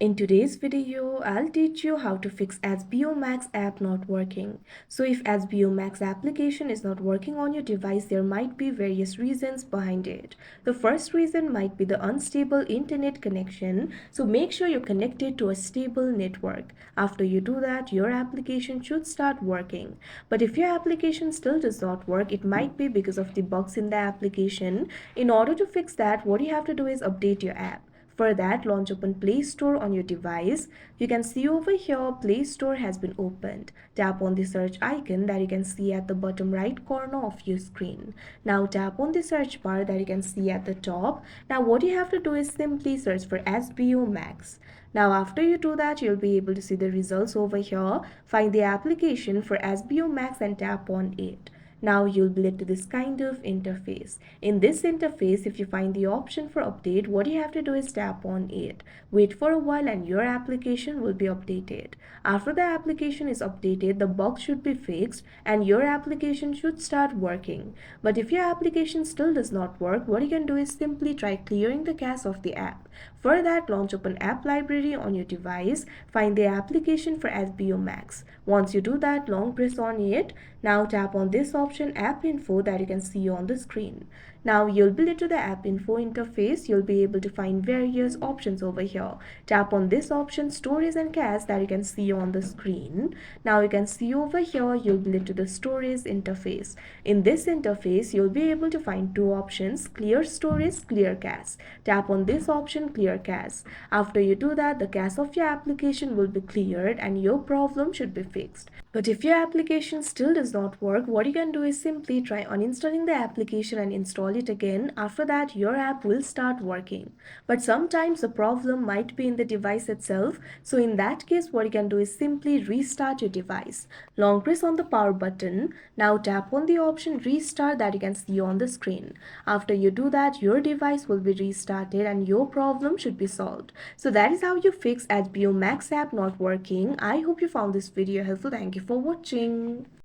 In today's video, I'll teach you how to fix HBO Max app not working. So if HBO Max application is not working on your device, there might be various reasons behind it. The first reason might be the unstable internet connection. So make sure you're connected to a stable network. After you do that, your application should start working. But if your application still does not work, it might be because of the bugs in the application. In order to fix that, what you have to do is update your app. For that, launch open Play Store on your device. You can see over here Play Store has been opened. Tap on the search icon that you can see at the bottom right corner of your screen. Now tap on the search bar that you can see at the top. Now what you have to do is simply search for HBO Max. Now after you do that, you'll be able to see the results over here. Find the application for HBO Max and tap on it. Now you'll be led to this kind of interface. In this interface, if you find the option for update, what you have to do is tap on it. Wait for a while and your application will be updated. After the application is updated, the bug should be fixed and your application should start working. But if your application still does not work, what you can do is simply try clearing the cache of the app. For that, launch open app library on your device, find the application for HBO Max. Once you do that, long press on it. Now tap on this option app info that you can see on the screen. Now you'll be led to the app info interface. You'll be able to find various options over here. Tap on this option storage and cache that you can see on the screen. Now you can see over here you'll be led to the storage interface. In this interface you'll be able to find two options, clear storage, clear cache. Tap on this option clear cache. After you do that, the cache of your application will be cleared and your problem should be fixed. But if your application still does not work, what you can do is simply try uninstalling the application and install it again. After that, your app will start working. But sometimes the problem might be in the device itself. So in that case, what you can do is simply restart your device. Long press on the power button. Now tap on the option restart that you can see on the screen. After you do that, your device will be restarted and your problem should be solved. So that is how you fix HBO Max app not working. I hope you found this video helpful. Thank you for watching.